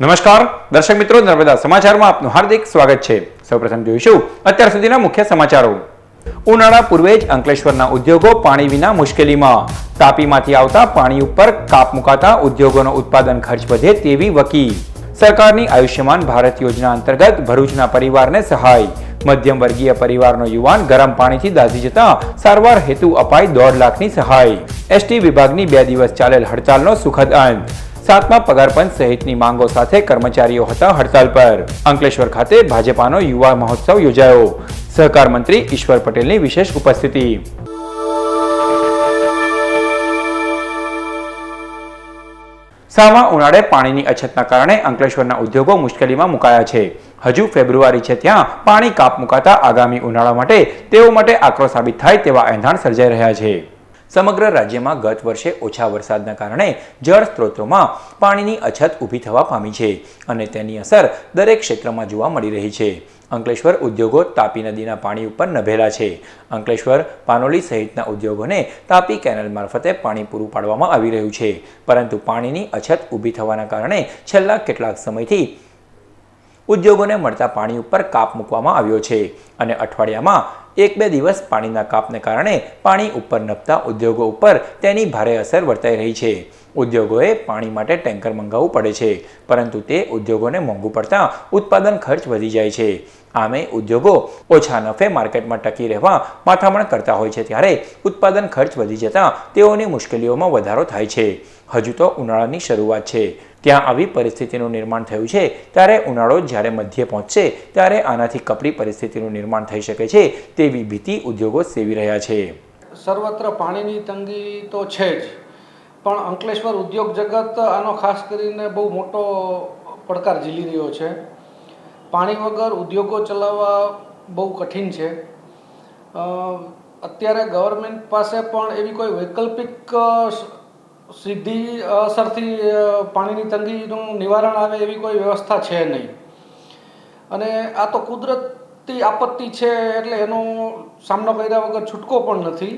નમસ્કાર દર્શક મિત્રો, નર્મદા સમાચારમાં આપનું હાર્દિક સ્વાગત છે। સૌપ્રથમ જોઈશું અત્યાર સુધીના મુખ્ય સમાચારો। ઉનાળા પૂર્વે જ અંકલેશ્વરના ઉદ્યોગો પાણી વિના મુશ્કેલીમાં। તાપીમાંથી આવતા પાણી ઉપર કાપ મુકાતા ઉદ્યોગોનો ઉત્પાદન ખર્ચ વધે તેવી વકી। સરકારની આયુષ્યમાન ભારત યોજના અંતર્ગત ભરૂચના પરિવારને સહાય। મધ્યમ વર્ગીય પરિવારનો યુવાન ગરમ પાણીથી દાઝી જતા સારવાર હેતુ અપાઈ 1.5 લાખની સહાય। એસટી વિભાગની 2 દિવસ ચાલેલ હડતાલનો સુખદ અંત। 7મા પગાર પંચ સહિતની માંગો સાથે કર્મચારીઓ હતા હડતાલ પર। અંકલેશ્વર ખાતે ભાજપાનો યુવા મહોત્સવ યોજાયો। સહકાર મંત્રી ઈશ્વર પટેલની વિશેષ ઉપસ્થિતિ। સામા ઉનાળે પાણીની અછતના કારણે અંકલેશ્વરના ઉદ્યોગો મુશ્કેલીમાં મુકાયા છે। હજુ ફેબ્રુઆરી છે ત્યાં પાણી કાપ મુકાતા આગામી ઉનાળા માટે તેઓ માટે આકરો સાબિત થાય તેવા એંધાણ સર્જાઈ રહ્યા છે। સમગ્ર રાજ્યમાં ગત વર્ષે ઓછા વરસાદના કારણે જળ સ્ત્રોતોમાં પાણીની અછત ઊભી થવા પામી છે અને તેની અસર દરેક ક્ષેત્રમાં જોવા મળી રહી છે। અંકલેશ્વર ઉદ્યોગો તાપી નદીના પાણી ઉપર નભેલા છે। અંકલેશ્વર, પાનોલી સહિતના ઉદ્યોગોને તાપી કેનાલ મારફતે પાણી પૂરું પાડવામાં આવી રહ્યું છે, પરંતુ પાણીની અછત ઊભી થવાના કારણે છેલ્લા કેટલાક સમયથી ઉદ્યોગોને મળતા પાણી ઉપર કાપ મૂકવામાં આવ્યો છે અને અઠવાડિયામાં 1-2 દિવસ પાણીના કાપને કારણે પાણી ઉપર નભતા ઉદ્યોગો ઉપર તેની ભારે અસર વર્તાઈ રહી છે। ઉદ્યોગોએ પાણી માટે ટેન્કર મંગાવવું પડે છે, પરંતુ તે ઉદ્યોગોને મોંઘું પડતા ઉત્પાદન ખર્ચ વધી જાય છે। આમે ઉદ્યોગો ઓછા નફે માર્કેટમાં ટકી રહેવા માથામણ કરતા હોય છે, ત્યારે ઉત્પાદન ખર્ચ વધી જતા તેઓની મુશ્કેલીઓમાં વધારો થાય છે। હજુ તો ઉનાળાની શરૂઆત છે, ત્યાં આવી પરિસ્થિતિનું નિર્માણ થયું છે, ત્યારે ઉનાળો જ્યારે મધ્યે પહોંચશે ત્યારે આનાથી કપરી પરિસ્થિતિનું નિર્માણ થઈ શકે છે તેવી ભીતિ ઉદ્યોગો સેવી રહ્યા છે। સર્વત્ર પાણીની તંગી તો છે જ, પણ અંકલેશ્વર ઉદ્યોગ જગત આનો ખાસ કરીને બહુ મોટો પડકાર ઝીલી રહ્યો છે। પાણી વગર ઉદ્યોગો ચલાવવા બહુ કઠિન છે। અત્યારે ગવર્મેન્ટ પાસે પણ એવી કોઈ વૈકલ્પિક સીધી અસરથી પાણીની તંગીનું નિવારણ આવે એવી કોઈ વ્યવસ્થા છે નહીં, અને આ તો કુદરતી આપત્તિ છે એટલે એનો સામનો કર્યા વગર છૂટકો પણ નથી।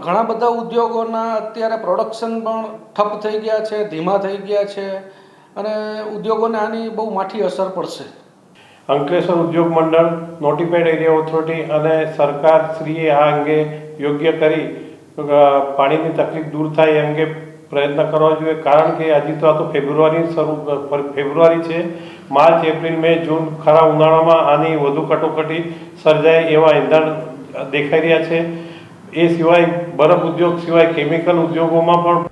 ઘણા બધા ઉદ્યોગોના અત્યારે પ્રોડક્શન પણ ઠપ થઈ ગયા છે, ધીમા થઈ ગયા છે, અને ઉદ્યોગોને આની બહુ માઠી અસર પડશે। અંકલેશ્વર ઉદ્યોગ મંડળ, નોટિફાઈડ એરિયા ઓથોરિટી અને સરકાર શ્રીએ આ અંગે યોગ્ય કરી પાણીની તકલીફ દૂર થાય એમ કે પ્રયત્ન કરવા જોઈએ, કારણ કે હજી તો આ તો ફેબ્રુઆરી છે। માર્ચ, એપ્રિલ, મે, જૂન ખરા ઉનાળામાં આની વધુ કટોકટી સર્જાય એવા ઇંધણ દેખાઈ રહ્યા છે। એ સિવાય બરફ ઉદ્યોગ સિવાય કેમિકલ ઉદ્યોગોમાં પણ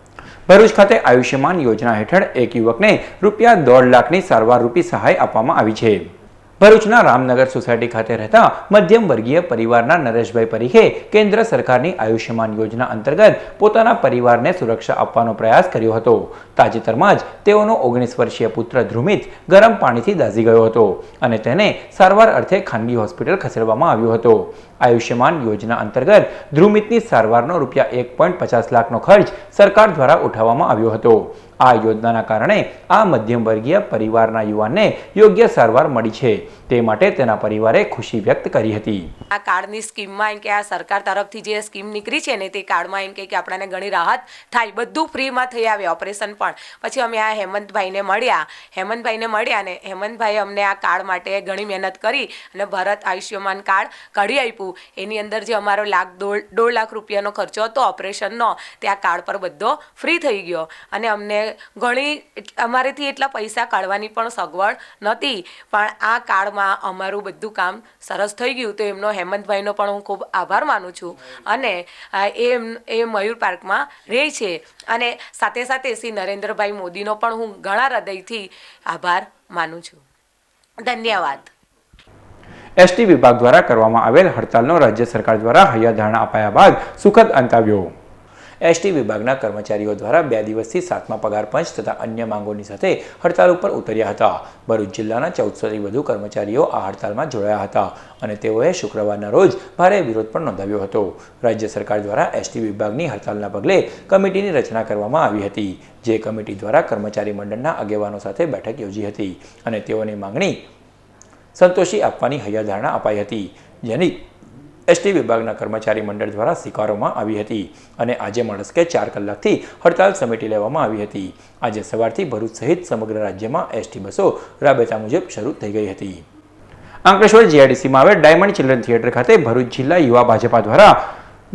ભરૂચ ખાતે આયુષ્યમાન યોજના હેઠળ એક યુવકને રૂપિયા 1.5 લાખની સારવાર રૂપી સહાય આપવામાં આવી છે। ભરૂચના રામનગર સોસાયટી ખાતે રહેતા મધ્યમ વર્ગીય પરિવારના નરેશભાઈ પરીખે કેન્દ્ર સરકારની આયુષ્યમાન યોજના અંતર્ગત પોતાના પરિવારને સુરક્ષા આપવાનો પ્રયાસ કર્યો હતો। તાજેતરમાં જ તેઓનો 19 વર્ષીય પુત્ર ધ્રુમિત ગરમ પાણીથી દાઝી ગયો હતો અને તેને સારવાર અર્થે ખાનગી હોસ્પિટલ ખસેડવામાં આવ્યો હતો। આયુષ્યમાન યોજના અંતર્ગત ધ્રુમિતની સારવારનો રૂપિયા 1.50 લાખનો ખર્ચ સરકાર દ્વારા ઉઠાવવામાં આવ્યો હતો। આ યોજનાના કારણે આ મધ્યમ વર્ગીય પરિવારના યુવાનને યોગ્ય સારવાર મળી છે, તે માટે તેના પરિવારે ખુશી વ્યક્ત કરી હતી। આ કાર્ડની સ્કીમમાં એમ કે આ સરકાર તરફથી જે સ્કીમ નીકળી છે ને તે કાર્ડમાં એમ કે આપણને ઘણી રાહત થાય, બધું ફ્રીમાં થઈ આવે, ઓપરેશન પણ। પછી અમે આ હેમંતભાઈને મળ્યા ને હેમંતભાઈએ અમને આ કાર્ડ માટે ઘણી મહેનત કરી અને ભારત આયુષ્યમાન કાર્ડ કાઢી આપ્યું। એની અંદર જે અમારો 1.5 લાખ રૂપિયાનો ખર્ચો હતો ઓપરેશનનો, તે આ કાર્ડ પર બધો ફ્રી થઈ ગયો અને અમને ઘણી અમારેથી એટલા પૈસા કાઢવાની પણ સગવડ નહોતી, પણ આ કાર્ડમાં અમારું બધું કામ સરસ થઈ ગયું। તો એમનો હેમંતભાઈનો પણ હું ખૂબ આભાર માનું છું, અને એ મયુર પાર્કમાં રહે છે, અને સાથે સાથે શ્રી નરેન્દ્રભાઈ મોદીનો પણ હું ઘણા હૃદયથી આભાર માનું છું। ધન્યવાદ। એસટી વિભાગ દ્વારા કરવામાં આવેલ હડતાલનો રાજ્ય સરકાર દ્વારા હૈયાધારણા અપાયા બાદ સુખદ અંત આવ્યો। એસટી વિભાગના કર્મચારીઓ દ્વારા 2 દિવસથી 7મા પગાર પંચ તથા અન્ય માંગોની સાથે હડતાલ ઉપર ઉતર્યા હતા। ભરૂચ જિલ્લાના 1400થી વધુ કર્મચારીઓ આ હડતાલમાં જોડાયા હતા અને તેઓએ શુક્રવારના રોજ ભારે વિરોધ પણ નોંધાવ્યો હતો। રાજ્ય સરકાર દ્વારા એસટી વિભાગની હડતાલના પગલે કમિટીની રચના કરવામાં આવી હતી, જે કમિટી દ્વારા કર્મચારી મંડળના આગેવાનો સાથે બેઠક યોજી હતી અને તેઓની માંગણી સંતોષી આપવાની હૈયાધારણા અપાઈ હતી, જેની એસટી વિભાગના કર્મચારી મંડળ દ્વારા સ્વીકારવામાં આવી હતી અને આજે મળસ્કે 4 કલાકથી હડતાલ સમેટી લેવામાં આવી હતી. આજે સવારથી ભરૂચ સહિત સમગ્ર રાજ્યમાં એસટી બસો રાબેતા મુજબ શરૂ થઈ ગઈ હતી. અંકલેશ્વર જીઆઈડીસીમાં આવેલ ડાયમંડ ચિલ્ડ્રન થિયેટર ખાતે ભરૂચ જિલ્લા યુવા ભાજપા દ્વારા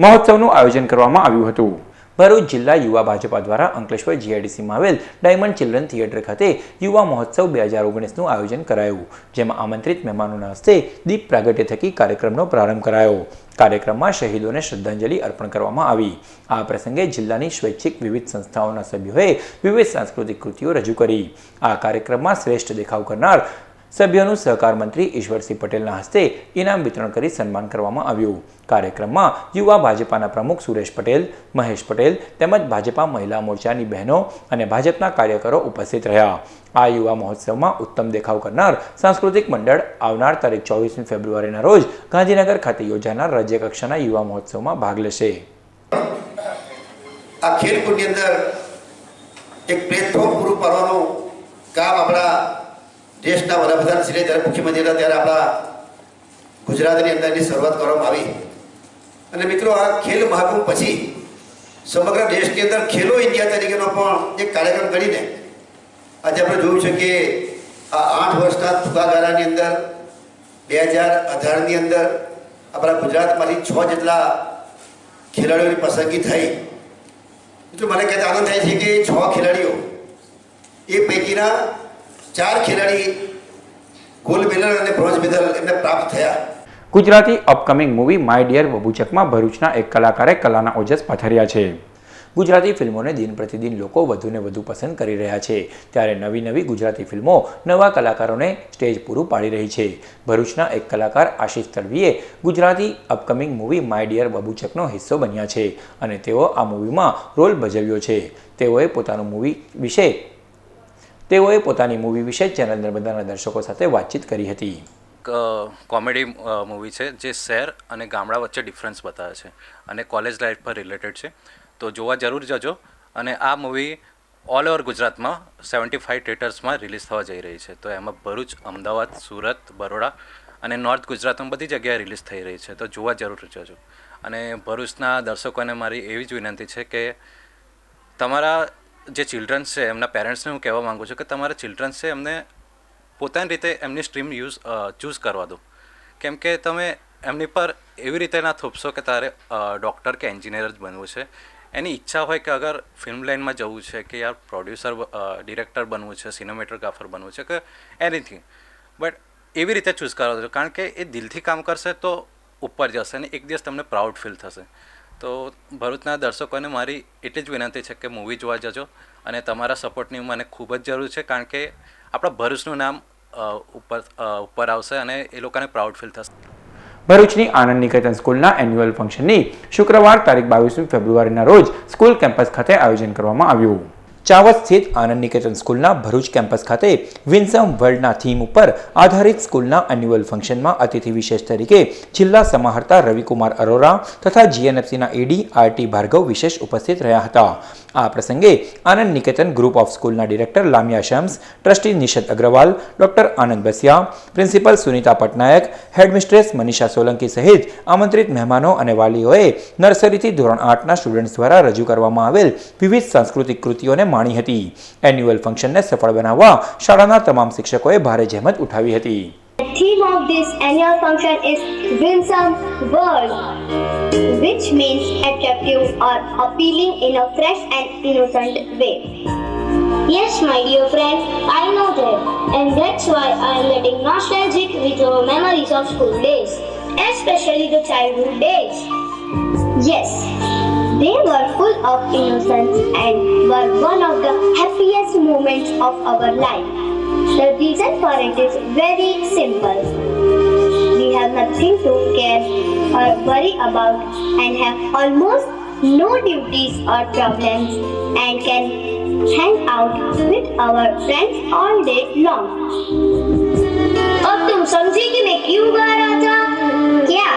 મહોત્સવનું આયોજન કરવામાં આવ્યું હતું. ભરૂચ જિલ્લા યુવા ભાજપા દ્વારા અંકલેશ્વર જીઆઈડીસીમાં આવેલ ડાયમંડ ચિલ્ડ્રન થિયેટર ખાતે યુવા મહોત્સવ 2019નું આયોજન કરાયું, જેમાં આમંત્રિત મહેમાનોના હસ્તે દીપ પ્રાગટ્ય થકી કાર્યક્રમનો પ્રારંભ કરાયો. કાર્યક્રમમાં શહીદોને શ્રદ્ધાંજલિ અર્પણ કરવામાં આવી. આ પ્રસંગે જિલ્લાની સ્વૈચ્છિક વિવિધ સંસ્થાઓના સભ્યોએ વિવિધ સાંસ્કૃતિક કૃતિઓ રજૂ કરી. આ કાર્યક્રમમાં શ્રેષ્ઠ દેખાવ કરનાર સભ્યોનું સહકાર મંત્રી ઈશ્વરસિંહ પટેલના હસ્તે ઇનામ વિતરણ કરી સન્માન કરવામાં આવ્યું. કાર્યક્રમમાં યુવા ભાજપાના પ્રમુખ સુરેશ પટેલ, મહેશ પટેલ તેમજ ભાજપા મહિલા મોરચાની બહેનો અને ભાજપના કાર્યકરો ઉપસ્થિત રહ્યા. આ યુવા મહોત્સવમાં ઉત્તમ દેખાવ કરનાર સાંસ્કૃતિક મંડળ આવનાર તારીખ 24મી ફેબ્રુઆરીના રોજ ગાંધીનગર ખાતે યોજાનાર રાજ્યકક્ષાના યુવા મહોત્સવમાં ભાગ લેશે. આ ખેલકૂદની અંદર એક પ્લેટફોર્મ પૂરું પાડવાનું કામ આપણા દેશના વડાપ્રધાન શ્રી જ્યારે મુખ્યમંત્રી હતા ત્યારે આપણા ગુજરાતની અંદર એની શરૂઆત કરવામાં આવી. અને મિત્રો, આ ખેલ મહાકુંભ પછી સમગ્ર દેશની અંદર ખેલો ઇન્ડિયા તરીકેનો પણ એક કાર્યક્રમ કરીને આજે આપણે જોયું છે કે આ 8 વર્ષના ટૂંકાગાળાની અંદર 2018ની અંદર આપણા ગુજરાતમાંથી 6 જેટલા ખેલાડીઓની પસંદગી થઈ. મિત્રો, મને કહેતા આનંદ થાય છે કે 6 ખેલાડીઓ એ પૈકીના 4 ખેલાડી ગોલ્ડ મેડલ અને બ્રોન્ઝ મેડલ એમને પ્રાપ્ત થયા. Gujarati upcoming movie my dear બબુચકમાં ભરૂચના એક કલાકારે કલાના ઓજસ પાથર્યા છે. ગુજરાતી ફિલ્મોને દિન પ્રતિદિન લોકો વધુને વધુ પસંદ કરી રહ્યા છે, ત્યારે નવી નવી ગુજરાતી ફિલ્મો નવા કલાકારોને સ્ટેજ પૂરું પાડી રહી છે. ભરૂચના એક કલાકાર આશિષ તડવીએ Gujarati upcoming movie my dear બબુચકનો હિસ્સો બન્યા છે અને તેઓ આ મૂવીમાં રોલ ભજવ્યો છે. તેઓએ પોતાની મૂવી વિશે ચેનલ નર્મદાના દર્શકો સાથે વાતચીત કરી હતી. કોમેડી મૂવી છે જે શહેર અને ગામડા વચ્ચે ડિફરન્સ બતાવે છે અને કોલેજ લાઈફ પર રિલેટેડ છે, તો જોવા જરૂર જજો. અને આ મૂવી ઓલ ઓવર ગુજરાતમાં 75 થિયેટર્સમાં રિલીઝ થવા જઈ રહી છે. તો એમાં ભરૂચ, અમદાવાદ, સુરત, બરોડા અને નોર્થ ગુજરાતમાં બધી જગ્યાએ રિલીઝ થઈ રહી છે, તો જોવા જરૂર જજો. અને ભરૂચના દર્શકોને મારી એવી જ વિનંતી છે કે તમારા જે ચિલ્ડ્રન્સ છે એમના પેરેન્ટ્સને હું કહેવા માગું છું કે તમારા ચિલ્ડ્રન્સ છે એમને પોતાની રીતે એમની સ્ટ્રીમ ચૂઝ કરવા દો. કેમ કે તમે એમની પર એવી રીતે ના થોપશો કે તારે ડૉક્ટર કે એન્જિનિયર જ બનવું છે. એની ઈચ્છા હોય કે અગર ફિલ્મ લાઇનમાં જવું છે કે યાર પ્રોડ્યુસર ડિરેક્ટર બનવું છે, સિનેમેટોગ્રાફર બનવું છે કે એનીથિંગ, બટ એવી રીતે ચૂઝ કરવા દો, કારણ કે એ દિલથી કામ કરશે તો ઉપર જશે અને એક દિવસ તમને પ્રાઉડ ફીલ થશે. તો ભરૂચના દર્શકોને મારી એટલી જ વિનંતી છે કે મૂવી જોવા જજો અને તમારા સપોર્ટની મને ખૂબ જ જરૂર છે, કારણ કે આપણા ભરૂચનું નામ ઉપર આવશે અને એ લોકોને પ્રાઉડ ફીલ થશે. ભરૂચની આનંદ નિકેતન સ્કૂલના એન્યુઅલ ફંક્શનની શુક્રવાર તારીખ 22મી ફેબ્રુઆરીના રોજ સ્કૂલ કેમ્પસ ખાતે આયોજન કરવામાં આવ્યું. ચાવત સ્થિત આનંદ નિકેતન સ્કૂલના ભરૂચ કેમ્પસ ખાતે વિન્સમ વર્લ્ડના થીમ ઉપર આધારિત સ્કૂલના એન્યુઅલ ફંક્શનમાં અતિથિ વિશેષ તરીકે જિલ્લા સમાહર્તા રવિકુમાર અરોરા તથા જીએનએફસીના એડી આરટી ભાર્ગવ વિશેષ ઉપસ્થિત રહ્યા હતા. આ પ્રસંગે આનંદ નિકેતન ગ્રુપ ઓફ સ્કૂલના director લામિયા Shams, trustee નિશદ Agarwal, doctor આનંદ બસિયા, પ્રિન્સિપલ સુનિતા પટનાયક, હેડમિસ્ટ્રેસ મનીષા સોલંકી સહિત આમંત્રિત મહેમાનો અને વાલીઓએ નર્સરીથી ધોરણ 8ના સ્ટુડન્ટ્સ દ્વારા રજૂ કરવામાં આવેલ વિવિધ સાંસ્કૃતિક કૃતિઓને માણી હતી. એન્યુઅલ ફંક્શનને સફળ બનાવવા શાળાના તમામ શિક્ષકોએ ભારે જહેમત ઉઠાવી હતી. The theme of this annual function is Winsome World, which means attractive or appealing in a fresh and innocent way. Yes, my dear friend, I know that, and that's why I am getting nostalgic with our memories of school days, especially the childhood days. Yes, they were full of innocence and were one of the happiest moments of our life. The reason for it is very simple. We have nothing to care or worry about and have almost no duties or problems and can hang out with our friends all day long. अब तुम समझी कि मैं क्यों गा रहा था? क्या?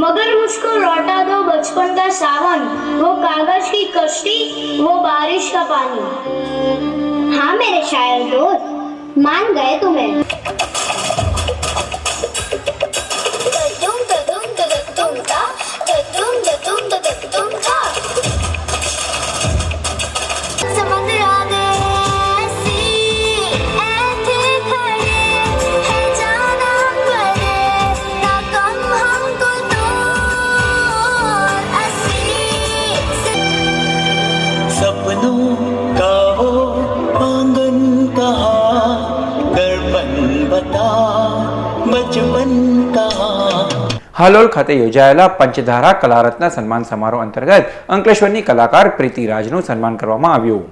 मगर मुझको लौटा दो बचपन का सावन, वो कागज की कश्ती, वो बारिश का पानी. हाँ मेरे शायर दोस्त, मान गए तुम्हें. હાલોલ ખાતે યોજાયેલા પંચધારા કલારત્ન સન્માન સમારોહ અંતર્ગત અંકલેશ્વરની કલાકાર પ્રીતિ રાજનું સન્માન કરવામાં આવ્યું.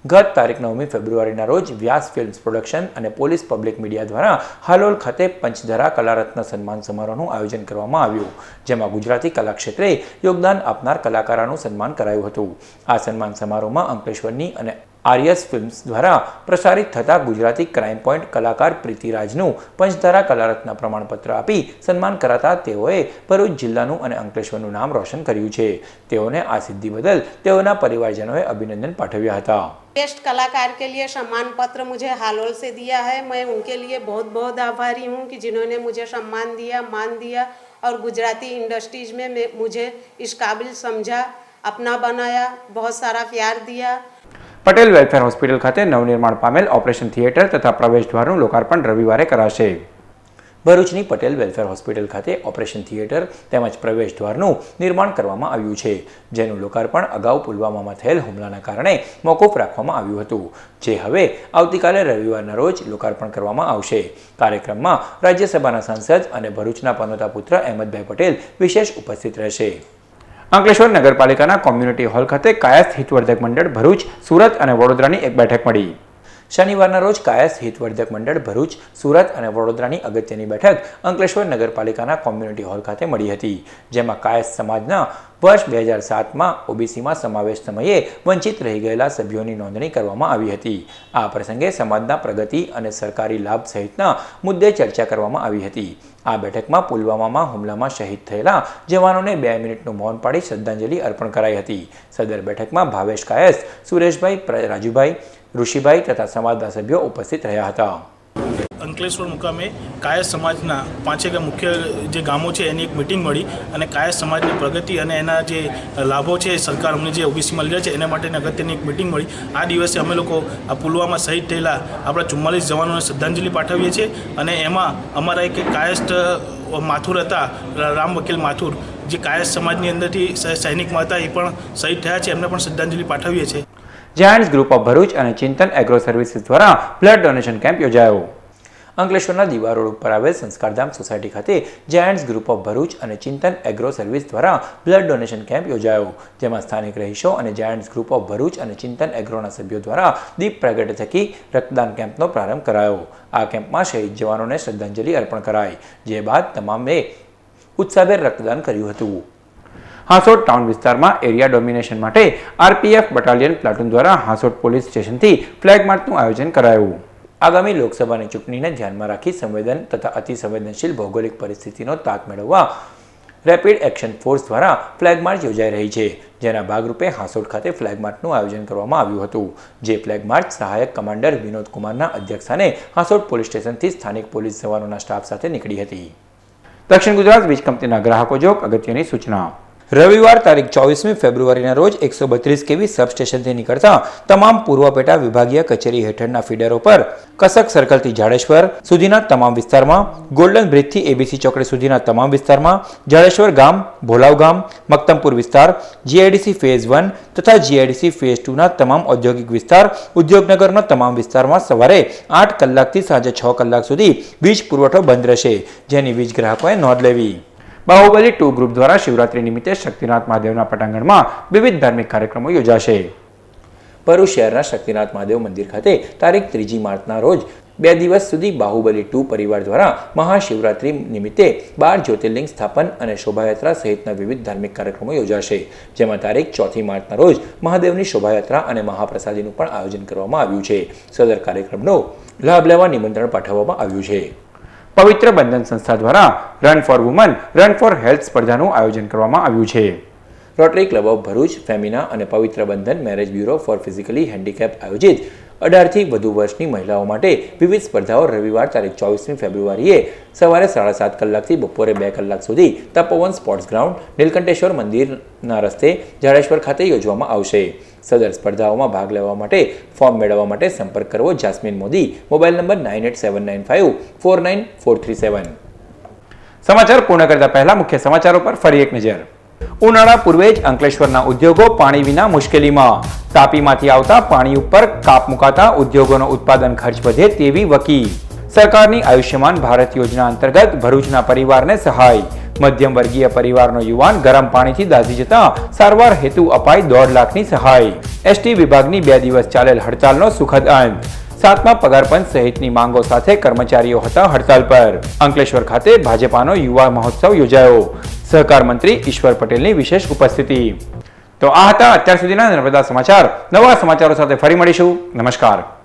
ગત તારીખ 9મી ફેબ્રુઆરીના રોજ વ્યાસ ફિલ્મ્સ પ્રોડક્શન અને પોલીસ પબ્લિક મીડિયા દ્વારા હાલોલ ખાતે પંચધારા કલારત્ન સન્માન સમારોહનું આયોજન કરવામાં આવ્યું, જેમાં ગુજરાતી કલા ક્ષેત્રે યોગદાન આપનાર કલાકારોનું સન્માન કરાયું હતું. આ સન્માન સમારોહમાં અંકલેશ્વરની અને આર્યસ ફિલ્મ્સ દ્વારા પ્રસારિત થતા ગુજરાતી ક્રાઇમ પોઈન્ટ કલાકાર પ્રીતિ રાજનું પંચધારા કલારત્ન પ્રમાણપત્ર આપી સન્માન કરાતા તેઓએ ભરૂચ જિલ્લાનું અને અંકલેશ્વરનું નામ રોશન કર્યું છે. તેઓને આ સિદ્ધિ બદલ તેઓના परिवारजनों अभिनंदन पाठव्या था. बेस्ट कलाकार के लिए सम्मान पत्र मुझे हालोल से दिया है. मैं उनके लिए बहुत बहुत आभारी हूँ कि जिन्होंने मुझे सम्मान दिया, मान दिया और गुजराती इंडस्ट्रीज में मुझे इस काबिल समझा, अपना बनाया, बहुत सारा प्यार दिया. પટેલ વેલફેર હોસ્પિટલ ખાતે નવનિર્માણ પામેલ ઓપરેશન થિયેટર તથા પ્રવેશ દ્વારનું લોકાર્પણ રવિવારે કરાશે. ભરૂચની પટેલ વેલફેર હોસ્પિટલ ખાતે ઓપરેશન થિયેટર તેમજ પ્રવેશ દ્વારનું નિર્માણ કરવામાં આવ્યું છે, જેનું લોકાર્પણ અગાઉ પુલવામામાં થયેલ હુમલાના કારણે મોકૂફ રાખવામાં આવ્યું હતું, જે હવે આવતીકાલે રવિવારના રોજ લોકાર્પણ કરવામાં આવશે. કાર્યક્રમમાં રાજ્યસભાના સાંસદ અને ભરૂચના પનોતા પુત્ર અહેમદભાઈ પટેલ વિશેષ ઉપસ્થિત રહેશે. અંકલેશ્વર નગરપાલિકાના કોમ્યુનિટી હોલ ખાતે કાયસ્થ હિતવર્ધક મંડળ ભરૂચ, સુરત અને વડોદરાની એક બેઠક મળી. શનિવારના રોજ કાયસ્થ હિતવર્ધક મંડળ ભરૂચ, સુરત અને વડોદરાની અગત્યની બેઠક અંકલેશ્વર નગરપાલિકાના કોમ્યુનિટી હોલ ખાતે મળી હતી, જેમાં કાયસ્થ સમાજના વર્ષ 2007માં ઓબીસીમાં સમાવેશ સમયે વંચિત રહી ગયેલા સભ્યોની નોંધણી કરવામાં આવી હતી. આ પ્રસંગે સમાજના પ્રગતિ અને સરકારી લાભ સહિતના મુદ્દે ચર્ચા કરવામાં આવી હતી. આ બેઠકમાં પુલવામામાં હુમલામાં શહીદ થયેલા જવાનોને 2 મિનિટનું મૌન પાડી શ્રદ્ધાંજલિ અર્પણ કરાઈ હતી. સદર બેઠકમાં ભાવેશ કાયસ્થ, સુરેશભાઈ, રાજુભાઈ, ઋષિભાઈ તથા સમાજના સભ્યો ઉપસ્થિત રહ્યા હતા. અંકલેશ્વર મુકામે કાયસ્થ સમાજના 5 મુખ્ય જે ગામો છે એની એક મિટિંગ મળી અને કાયસ્થ સમાજની પ્રગતિ અને એના જે લાભો છે સરકાર અમને જે ઓબીસીમાં લીધા છે એના માટેની અગત્યની એક મિટિંગ મળી. આ દિવસે અમે લોકો આ પુલવામા શહીદ થયેલા આપણા 44 જવાનોને શ્રદ્ધાંજલિ પાઠવીએ છીએ અને એમાં અમારા એક કાયસ્થ માથુર હતા, રામ વકીલ માથુર, જે કાયસ્થ સમાજની અંદરથી સૈનિકમાં હતા, એ પણ શહીદ થયા છે, એમને પણ શ્રદ્ધાંજલિ પાઠવીએ છીએ. જાયન્ટ્સ ગ્રુપ ઓફ ભરૂચ અને ચિંતન એગ્રો સર્વિસીસ દ્વારા બ્લડ ડોનેશન કેમ્પ યોજાયો. અંકલેશ્વરના દીવા રોડ ઉપર આવેલ સંસ્કારધામ સોસાયટી ખાતે જાયન્ટ્સ ગ્રુપ ઓફ ભરૂચ અને ચિંતન એગ્રો સર્વિસ દ્વારા બ્લડ ડોનેશન કેમ્પ યોજાયો, જેમાં સ્થાનિક રહીશો અને જાયન્ટ્સ ગ્રુપ ઓફ ભરૂચ અને ચિંતન એગ્રોના સભ્યો દ્વારા દીપ પ્રાગટ્ય થકી રક્તદાન કેમ્પનો પ્રારંભ કરાયો. આ કેમ્પમાં શહીદ જવાનોને શ્રદ્ધાંજલિ અર્પણ કરાઈ, જે બાદ તમામે ઉત્સાહભેર રક્તદાન કર્યું હતું. હાંસોડ ટાઉન વિસ્તારમાં એરિયા ડોમિનેશન માટે આરપીએફ બટાલિયન પ્લાટૂન દ્વારા હાંસોડ પોલીસ સ્ટેશનથી ફ્લેગ માર્ચનું આયોજન કરાયું. આગામી લોકસભાની ચૂંટણીને ધ્યાનમાં રાખી સંવેદન તથા અતિ સંવેદનશીલ ભૌગોલિક પરિસ્થિતિનો તાત મેળવવા રેપિડ એક્શન ફોર્સ દ્વારા ફ્લેગ માર્ચ યોજાઈ રહી છે, જેના ભાગરૂપે હાંસોડ ખાતે ફ્લેગ માર્ચનું આયોજન કરવામાં આવ્યું હતું. જે ફ્લેગ માર્ચ સહાયક કમાન્ડર વિનોદ કુમારના અધ્યક્ષસ્થાને હાંસોડ પોલીસ સ્ટેશનથી સ્થાનિક પોલીસ જવાનોના સ્ટાફ સાથે નીકળી હતી. દક્ષિણ ગુજરાત વીજ કંપનીના ગ્રાહકો જોગ અગત્યની સૂચના. રવિવાર તારીખ 24મી ફેબ્રુઆરીના રોજ 132 કેવી સબસ્ટેશનથી નીકળતા તમામ પૂર્વ પેટા વિભાગીય કચેરી હેઠળના ફીડરો પર કસક સર્કલથી જાડેશ્વર સુધીના તમામ વિસ્તારમાં, ગોલ્ડન બ્રિજથી એબીસી ચોકડી સુધીના તમામ વિસ્તારમાં, જાડેશ્વર ગામ, ભોલાવ ગામ, મક્તમપુર વિસ્તાર, જીઆઈડીસી ફેઝ 1 તથા જીઆઈડીસી ફેઝ 2ના તમામ ઔદ્યોગિક વિસ્તાર, ઉદ્યોગનગરના તમામ વિસ્તારમાં સવારે 8 કલાકથી સાંજે 6 કલાક સુધી વીજ પુરવઠો બંધ રહેશે, જેની વીજ ગ્રાહકોએ નોંધ લેવી. બાહુબલી 2 ગ્રુપ દ્વારા શિવરાત્રી નિમિત્તે શક્તિનાથ મહાદેવના પટાંગણમાં વિવિધ ધાર્મિક કાર્યક્રમો યોજાશે. ભરૂચ શહેરના શક્તિનાથ મહાદેવ મંદિર ખાતે તારીખ 3 માર્ચના રોજ 2 દિવસ સુધી બાહુબલી 2 પરિવાર દ્વારા મહાશિવરાત્રી નિમિત્તે 12 જ્યોતિર્લિંગ સ્થાપન અને શોભાયાત્રા સહિતના વિવિધ ધાર્મિક કાર્યક્રમો યોજાશે, જેમાં તારીખ 4 માર્ચના રોજ મહાદેવની શોભાયાત્રા અને મહાપ્રસાદીનું પણ આયોજન કરવામાં આવ્યું છે. સદર કાર્યક્રમનો લાભ લેવા નિમંત્રણ પાઠવવામાં આવ્યું છે. પવિત્ર બંધન સંસ્થા દ્વારા run for woman, run for health સ્પર્ધાનું આયોજન કરવામાં આવ્યું છે. Rotary club of Bharuch, Femina અને પવિત્ર બંધન marriage bureau four physically handicap આયોજિત 18થી વધુ વર્ષની મહિલાઓ માટે વિવિધ સ્પર્ધાઓ રવિવાર તારીખ 24મી ફેબ્રુઆરીએ સવારે 7:30 કલાકથી બપોરે 2 કલાક સુધી તપોવન સ્પોર્ટ્સ ગ્રાઉન્ડ, નીલકંઠેશ્વર મંદિરના રસ્તે, જાડેશ્વર ખાતે યોજવામાં આવશે. સદર સ્પર્ધાઓમાં ભાગ લેવા માટે ફોર્મ મેળવવા માટે સંપર્ક કરવો જાસ્મીન મોદી, મોબાઈલ નંબર 9879549437. સમાચાર પૂર્ણ કરતા પહેલા મુખ્ય સમાચારો પર ફરી એક નજર. ઉનાળા પૂર્વે જ અંકલેશ્વરના ઉદ્યોગો પાણી વિના મુશ્કેલીમાં. તાપીમાંથી આવતા પાણી ઉપર કાપ મુકાતા ઉદ્યોગોનો ઉત્પાદન ખર્ચ વધે તેવી વકી. સરકારની આયુષ્યમાન ભારત યોજના અંતર્ગત ભરૂચના પરિવારને સહાય. મધ્યમ વર્ગીય પરિવારનો યુવાન ગરમ પાણીથી દાઝી જતા સારવાર હેતુ અપાઈ 1.5 લાખની સહાય. એસટી વિભાગની 2 દિવસ ચાલેલ હડતાલનો સુખદ અંત. 7મા પગારપંચ સહિતની માંગો સાથે કર્મચારીઓ હતા હડતાલ પર. અંકલેશ્વર ખાતે ભાજપાનો યુવા મહોત્સવ યોજાયો. સહકાર મંત્રી ઈશ્વર પટેલની વિશેષ ઉપસ્થિતિ. તો આ હતા અત્યાર સુધીના નર્મદા સમાચાર. નવા સમાચારો સાથે ફરી મળીશું. નમસ્કાર.